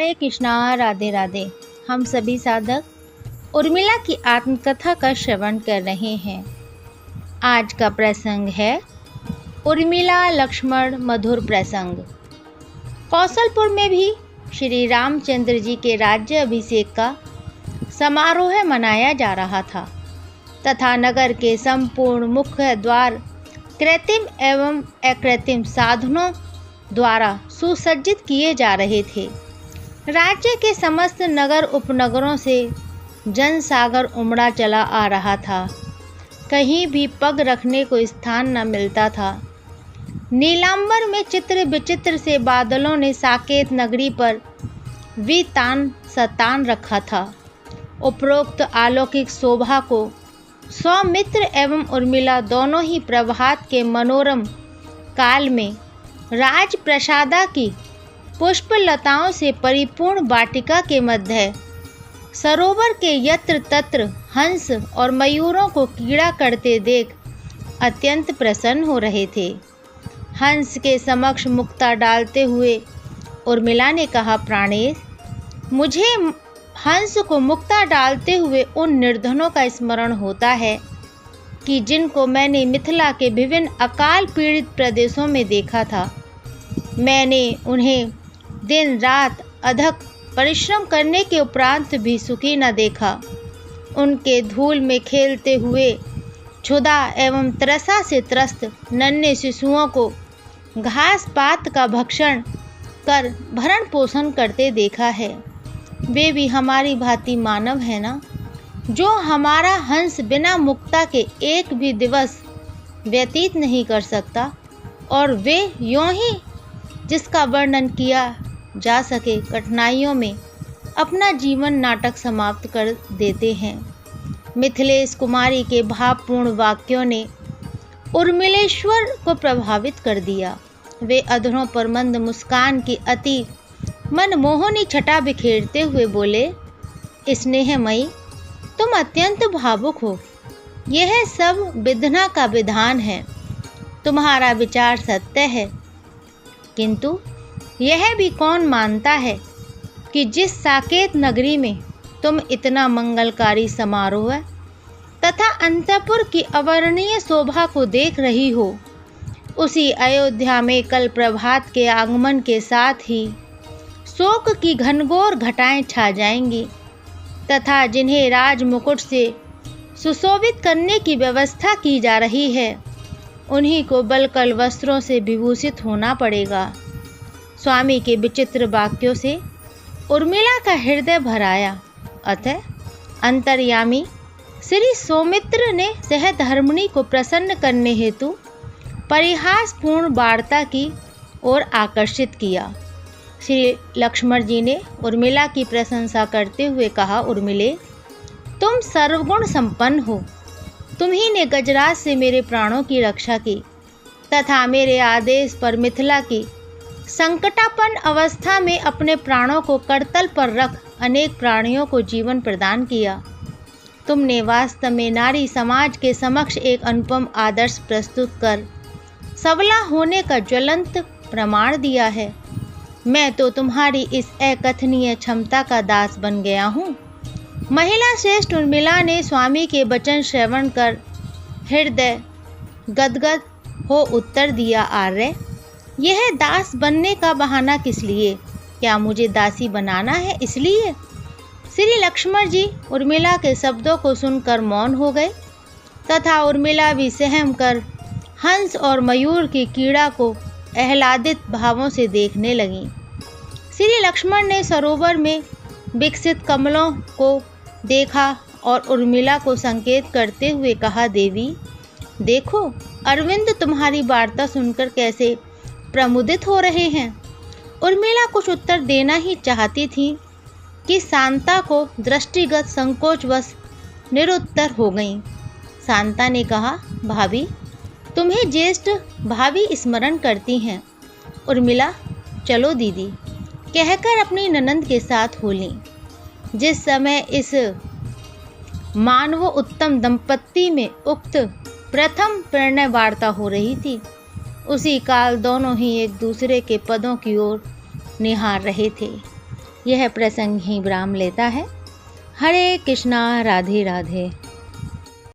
हरे कृष्णा, राधे राधे। हम सभी साधक उर्मिला की आत्मकथा का श्रवण कर रहे हैं। आज का प्रसंग है उर्मिला लक्ष्मण मधुर प्रसंग। कौशलपुर में भी श्री रामचंद्र जी के राज्य अभिषेक का समारोह मनाया जा रहा था तथा नगर के संपूर्ण मुख्य द्वार कृत्रिम एवं अकृत्रिम साधनों द्वारा सुसज्जित किए जा रहे थे। राज्य के समस्त नगर उपनगरों से जनसागर उमड़ा चला आ रहा था। कहीं भी पग रखने को स्थान न मिलता था। नीलांबर में चित्र विचित्र से बादलों ने साकेत नगरी पर वितान सतान रखा था। उपरोक्त अलौकिक शोभा को सौमित्र एवं उर्मिला दोनों ही प्रभात के मनोरम काल में राजप्रसादा की पुष्प लताओं से परिपूर्ण वाटिका के मध्य सरोवर के यत्र तत्र हंस और मयूरों को कीड़ा करते देख अत्यंत प्रसन्न हो रहे थे। हंस के समक्ष मुक्ता डालते हुए उर्मिला ने कहा, प्राणेश, मुझे हंस को मुक्ता डालते हुए उन निर्धनों का स्मरण होता है कि जिनको मैंने मिथिला के विभिन्न अकाल पीड़ित प्रदेशों में देखा था। मैंने उन्हें दिन रात अथक परिश्रम करने के उपरांत भी सुखी न देखा। उनके धूल में खेलते हुए क्षुधा एवं त्रसा से त्रस्त नन्हे शिशुओं को घास पात का भक्षण कर भरण पोषण करते देखा है। वे भी हमारी भांति मानव है ना, जो हमारा हंस बिना मुक्ता के एक भी दिवस व्यतीत नहीं कर सकता, और वे यों ही जिसका वर्णन किया जा सके कठिनाइयों में अपना जीवन नाटक समाप्त कर देते हैं। मिथिलेश कुमारी के भावपूर्ण वाक्यों ने उर्मिलेश्वर को प्रभावित कर दिया। वे अधरों पर मंद मुस्कान की अति मनमोहनी छटा बिखेरते हुए बोले, स्नेहमयी, तुम अत्यंत भावुक हो। यह सब विधना का विधान है। तुम्हारा विचार सत्य है, किंतु यह भी कौन मानता है कि जिस साकेत नगरी में तुम इतना मंगलकारी समारोह तथा अंतपुर की अवर्णनीय शोभा को देख रही हो, उसी अयोध्या में कल प्रभात के आगमन के साथ ही शोक की घनघोर घटाएं छा जाएंगी तथा जिन्हें राज मुकुट से सुशोभित करने की व्यवस्था की जा रही है, उन्हीं को बलकल वस्त्रों से विभूषित होना पड़ेगा। स्वामी के विचित्र वाक्यों से उर्मिला का हृदय भर आया। अतः अंतर्यामी श्री सौमित्र ने सहधर्मिणी को प्रसन्न करने हेतु परिहासपूर्ण वार्ता की ओर आकर्षित किया। श्री लक्ष्मण जी ने उर्मिला की प्रशंसा करते हुए कहा, उर्मिले, तुम सर्वगुण संपन्न हो। तुम्ही ने गजराज से मेरे प्राणों की रक्षा की तथा मेरे आदेश पर मिथिला की संकटापन्न अवस्था में अपने प्राणों को करतल पर रख अनेक प्राणियों को जीवन प्रदान किया। तुमने वास्तव में नारी समाज के समक्ष एक अनुपम आदर्श प्रस्तुत कर सबला होने का ज्वलंत प्रमाण दिया है। मैं तो तुम्हारी इस अकथनीय क्षमता का दास बन गया हूँ। महिला श्रेष्ठ उर्मिला ने स्वामी के वचन श्रवण कर हृदय गदगद हो उत्तर दिया, आर्य, यह दास बनने का बहाना किस लिए? क्या मुझे दासी बनाना है इसलिए? श्री लक्ष्मण जी उर्मिला के शब्दों को सुनकर मौन हो गए तथा उर्मिला भी सहम कर हंस और मयूर की कीड़ा को आह्लादित भावों से देखने लगी। श्री लक्ष्मण ने सरोवर में विकसित कमलों को देखा और उर्मिला को संकेत करते हुए कहा, देवी, देखो, अरविंद तुम्हारी वार्ता सुनकर कैसे प्रमुदित हो रहे हैं। उर्मिला कुछ उत्तर देना ही चाहती थी कि शांता को दृष्टिगत संकोचवश निरुत्तर हो गई। शांता ने कहा, भाभी, तुम्हें ज्येष्ठ भाभी स्मरण करती हैं। उर्मिला, चलो दीदी, कहकर अपनी ननंद के साथ हो ली। जिस समय इस मानव उत्तम दंपत्ति में उक्त प्रथम प्रणय वार्ता हो रही थी, उसी काल दोनों ही एक दूसरे के पदों की ओर निहार रहे थे। यह प्रसंग ही विराम लेता है। हरे कृष्णा, राधे राधे।